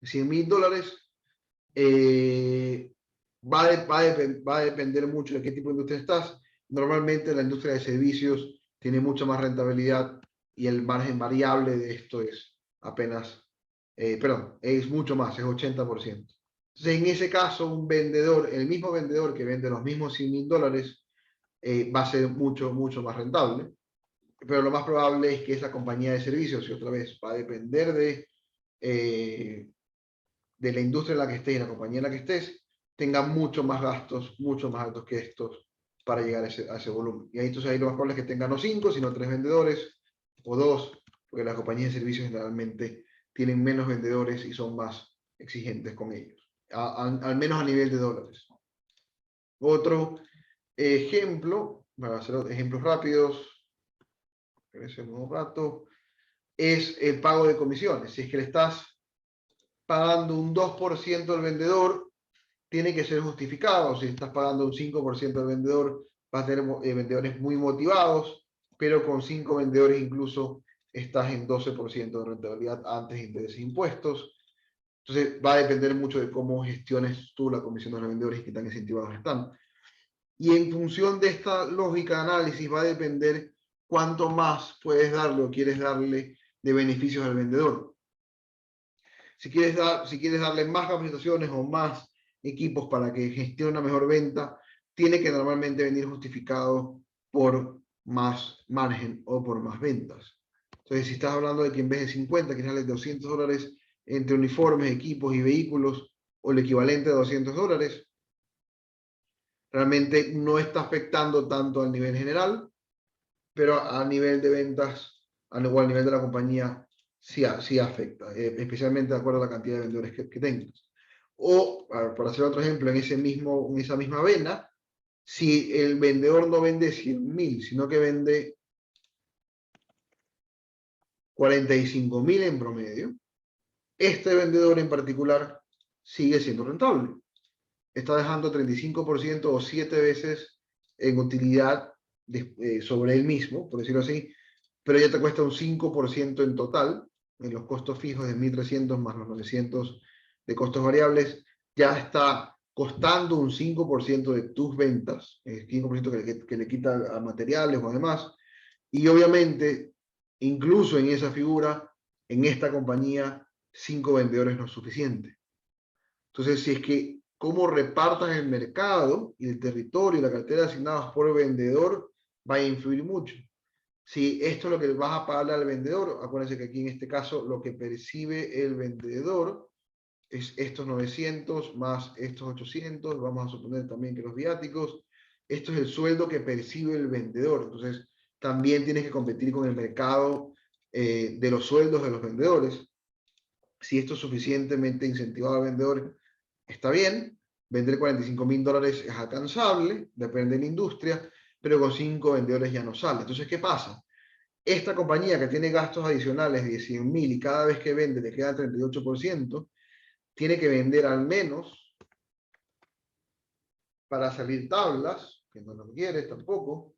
$100,000, va a depender mucho de qué tipo de industria estás. Normalmente la industria de servicios tiene mucha más rentabilidad y el margen variable de esto es apenas, es mucho más, es 80%. Entonces, en ese caso, el mismo vendedor que vende los mismos $100,000 va a ser mucho, mucho más rentable. Pero lo más probable es que esa compañía de servicios, y otra vez, va a depender de la industria en la que estés y la compañía en la que estés, tenga mucho más gastos, mucho más altos que estos para llegar a ese volumen. Y ahí entonces ahí lo más probable es que tengan no 5, sino 3 vendedores o 2, porque las compañías de servicios generalmente tienen menos vendedores y son más exigentes con ellos, al menos a nivel de dólares. Otro ejemplo, para hacer ejemplos rápidos, un rato, es el pago de comisiones. Si es que le estás pagando un 2% al vendedor, tiene que ser justificado. Si estás pagando un 5% al vendedor, vas a tener vendedores muy motivados, pero con 5 vendedores incluso estás en 12% de rentabilidad antes de intereses e impuestos. Entonces va a depender mucho de cómo gestiones tú la comisión de los vendedores y qué tan incentivados están. Y en función de esta lógica de análisis va a depender cuánto más puedes darle o quieres darle de beneficios al vendedor. Si quieres darle más capacitaciones o más equipos para que gestione una mejor venta, tiene que normalmente venir justificado por más margen o por más ventas. Entonces, si estás hablando de que en vez de 50, quieres darle $200 entre uniformes, equipos y vehículos, o el equivalente a $200, realmente no está afectando tanto al nivel general, pero a nivel de ventas, o al nivel de la compañía, sí afecta, especialmente de acuerdo a la cantidad de vendedores que tengas. O, por hacer otro ejemplo, en esa misma vena, si el vendedor no vende 100,000, sino que vende 45,000 en promedio, este vendedor en particular sigue siendo rentable. Está dejando 35% o 7 veces en utilidad sobre él mismo, por decirlo así, pero ya te cuesta un 5% en total, en los costos fijos de 1.300 más los 900 de costos variables, ya está costando un 5% de tus ventas, el 5% que le quita a materiales o demás, y obviamente, incluso en esa figura, en esta compañía, 5 vendedores no es suficiente. Entonces, si es que cómo repartan el mercado y el territorio y la cartera asignadas por vendedor va a influir mucho. Si esto es lo que vas a pagarle al vendedor, acuérdense que aquí en este caso lo que percibe el vendedor es estos 900 más estos 800, vamos a suponer también que los viáticos, esto es el sueldo que percibe el vendedor. Entonces, también tienes que competir con el mercado de los sueldos de los vendedores. Si esto es suficientemente incentivado al vendedor, está bien. Vender $45.000 es alcanzable, depende de la industria, pero con 5 vendedores ya no sale. Entonces, ¿qué pasa? Esta compañía que tiene gastos adicionales de 100.000 y cada vez que vende le queda 38%, tiene que vender al menos para salir tablas, que no lo quieres tampoco.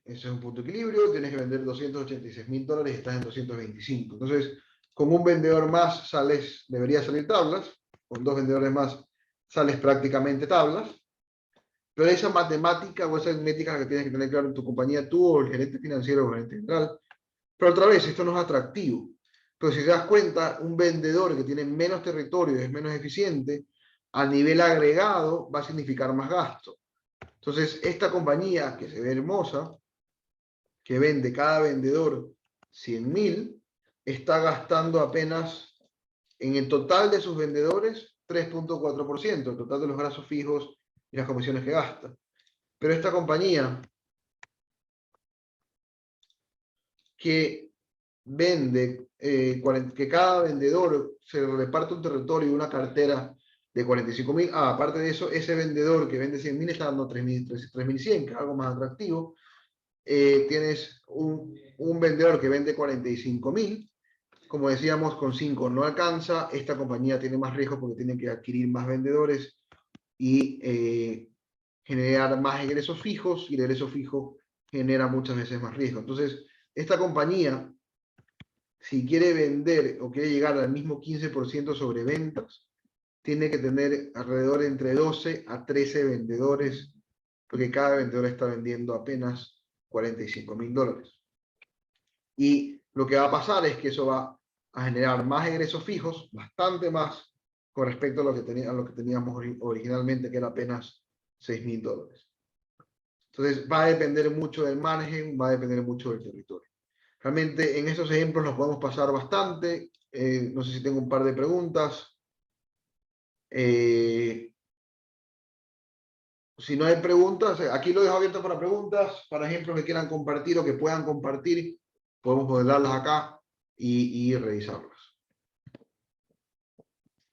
Ese es un punto de equilibrio, tienes que vender $286.000 y estás en 225. Entonces, con un vendedor más debería salir tablas, con 2 vendedores más sales prácticamente tablas, pero esa matemática o esa aritmética que tienes que tener claro en tu compañía, tú o el gerente financiero o el gerente general. Pero otra vez, esto no es atractivo. Pero si te das cuenta, un vendedor que tiene menos territorio y es menos eficiente, a nivel agregado va a significar más gasto. Entonces, esta compañía que se ve hermosa, que vende cada vendedor 100.000, está gastando apenas en el total de sus vendedores 3.4%, el total de los gastos fijos y las comisiones que gasta. Pero esta compañía que vende, que cada vendedor se reparte un territorio y una cartera de 45.000, aparte de eso, ese vendedor que vende 100.000 está dando 3.100, que es algo más atractivo. Tienes un vendedor que vende 45.000, como decíamos, con 5 no alcanza. Esta compañía tiene más riesgo porque tiene que adquirir más vendedores y generar más ingresos fijos, y el ingreso fijo genera muchas veces más riesgo. Entonces, esta compañía, si quiere vender o quiere llegar al mismo 15% sobre ventas, tiene que tener alrededor entre 12 a 13 vendedores, porque cada vendedor está vendiendo apenas $45.000. Y lo que va a pasar es que eso va a generar más ingresos fijos, bastante más, con respecto a lo que teníamos originalmente, que era apenas $6.000. Entonces va a depender mucho del margen, va a depender mucho del territorio. Realmente en estos ejemplos nos podemos pasar bastante. No sé si tengo un par de preguntas. Si no hay preguntas, aquí lo dejo abierto para preguntas, para ejemplos que quieran compartir o que puedan compartir, podemos modelarlas acá y revisarlas.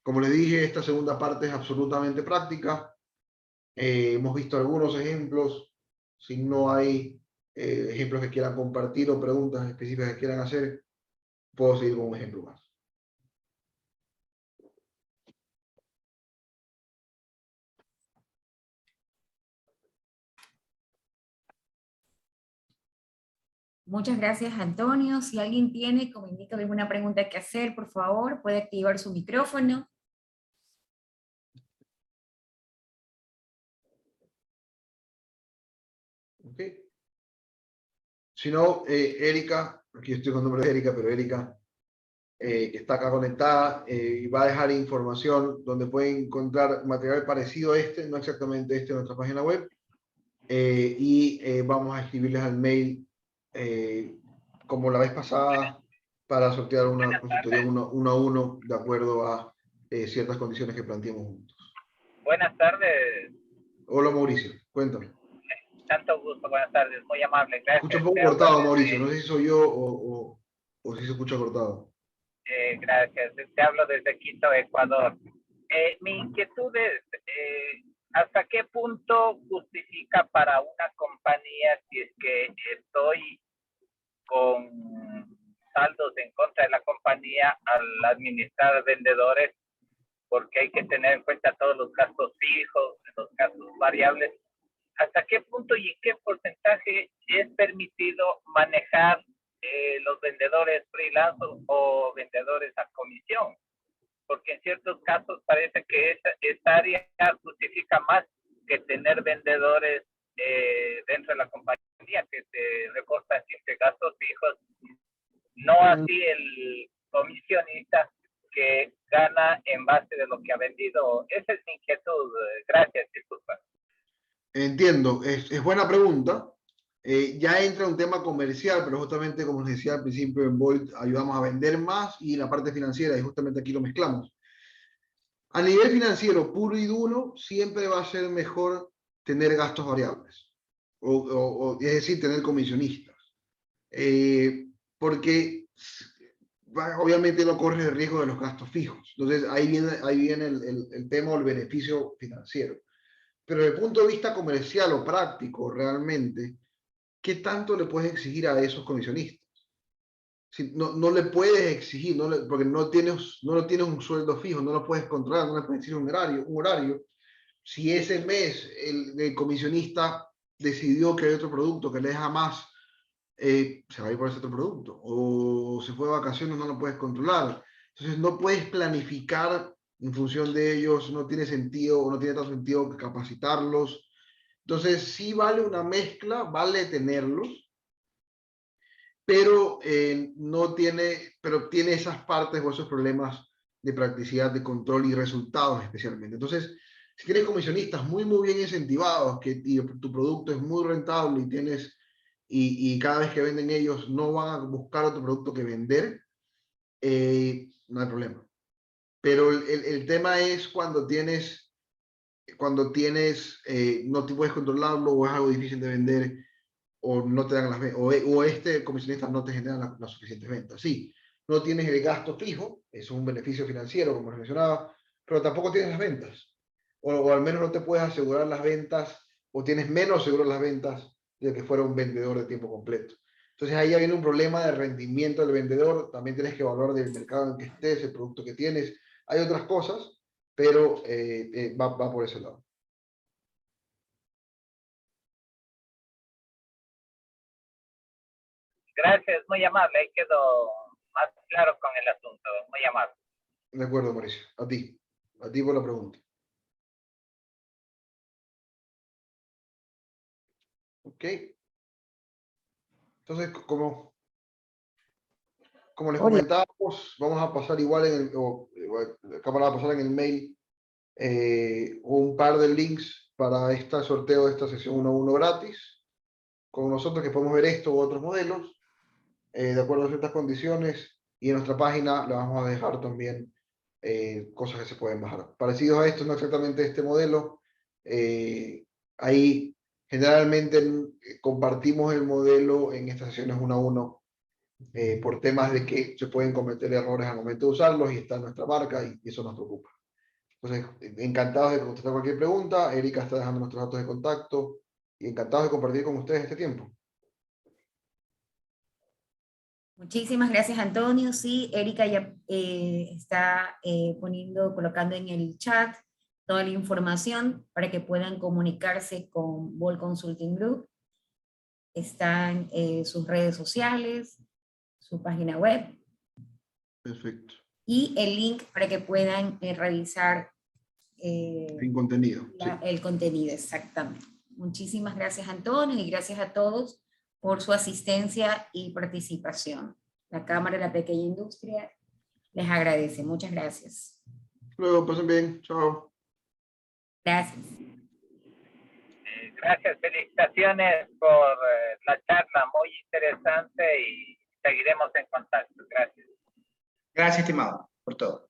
Como les dije, esta segunda parte es absolutamente práctica. Hemos visto algunos ejemplos. Si no hay ejemplos que quieran compartir o preguntas específicas que quieran hacer, puedo seguir con un ejemplo más. Muchas gracias, Antonio. Si alguien tiene, como indica, alguna pregunta que hacer, por favor, puede activar su micrófono. Okay. Si no, Erika, aquí estoy con el nombre de Erika, pero Erika, que está acá conectada, y va a dejar información donde pueden encontrar material parecido a este, no exactamente este, en nuestra página web, vamos a escribirles al mail, como la vez pasada, para sortear una consultoría uno a uno, de acuerdo a ciertas condiciones que planteemos juntos. Buenas tardes. Hola Mauricio, cuéntame. Tanto gusto, buenas tardes, muy amable, gracias. Escucha un poco cortado, Mauricio, no sé si soy yo o si se escucha cortado. Gracias, te hablo desde Quito, Ecuador. Mi inquietud es, ¿hasta qué punto justifica para una compañía, si es que estoy con saldos en contra de la compañía, al administrar vendedores? Porque hay que tener en cuenta todos los gastos fijos, los gastos variables, ¿hasta qué punto y en qué porcentaje es permitido manejar los vendedores freelance o vendedores a comisión? Porque en ciertos casos parece que esta área justifica más que tener vendedores dentro de la compañía que te reportan siempre gastos fijos, no así el comisionista que gana en base de lo que ha vendido. Esa es mi inquietud. Gracias, disculpa. Entiendo, es buena pregunta. Ya entra un tema comercial, pero justamente como les decía al principio, en Volt ayudamos a vender más y la parte financiera, y justamente aquí lo mezclamos. A nivel financiero puro y duro, siempre va a ser mejor tener gastos variables, es decir, tener comisionistas. Porque obviamente no corres el riesgo de los gastos fijos. Entonces ahí viene el tema o el beneficio financiero. Pero desde el punto de vista comercial o práctico, realmente, ¿qué tanto le puedes exigir a esos comisionistas? Si no le puedes exigir, porque no tienes un sueldo fijo, no lo puedes controlar, no le puedes exigir un horario. Si ese mes el comisionista decidió que hay otro producto que le deja más, se va a ir por ese otro producto. O se fue de vacaciones, no lo puedes controlar. Entonces no puedes planificar en función de ellos, no tiene sentido o no tiene tanto sentido capacitarlos. Entonces sí vale una mezcla, vale tenerlos, pero tiene esas partes o esos problemas de practicidad, de control y resultados especialmente. Entonces, si tienes comisionistas muy bien incentivados, y tu producto es muy rentable y cada vez que venden ellos no van a buscar otro producto que vender, no hay problema. Pero el tema es cuando no te puedes controlarlo o es algo difícil de vender o no te dan las ventas, o este comisionista no te genera las suficientes ventas. Sí, no tienes el gasto fijo, eso es un beneficio financiero, como les mencionaba, pero tampoco tienes las ventas. O al menos no te puedes asegurar las ventas, o tienes menos seguro las ventas de que fuera un vendedor de tiempo completo. Entonces ahí ya viene un problema de rendimiento del vendedor, también tienes que evaluar del mercado en que estés, el producto que tienes. Hay otras cosas, pero va por ese lado. Gracias, muy amable. Ahí quedó más claro con el asunto. Muy amable. De acuerdo, Mauricio. A ti por la pregunta. Ok. Entonces, como les comentábamos, vamos a pasar igual la cámara va a pasar en el mail un par de links para este sorteo de esta sesión 1-1 gratis, con nosotros que podemos ver esto u otros modelos, de acuerdo a ciertas condiciones, y en nuestra página le vamos a dejar también cosas que se pueden bajar. Parecidos a esto, no exactamente este modelo, ahí generalmente compartimos el modelo en estas sesiones 1-1 por temas de que se pueden cometer errores al momento de usarlos y está en nuestra marca y eso nos preocupa. Entonces, encantados de contestar cualquier pregunta. Erika está dejando nuestros datos de contacto y encantados de compartir con ustedes este tiempo. Muchísimas gracias, Antonio. Sí, Erika ya está colocando en el chat toda la información para que puedan comunicarse con Volt Consulting Group. Están sus redes sociales, su página web. Perfecto. Y el link para que puedan revisar En contenido. el contenido, exactamente. Muchísimas gracias, Antonio, y gracias a todos por su asistencia y participación. La Cámara de la Pequeña Industria les agradece. Muchas gracias. Luego, pasen bien. Chao. Gracias. Gracias, felicitaciones por la charla, muy interesante y seguiremos en contacto. Gracias. Gracias, estimado, por todo.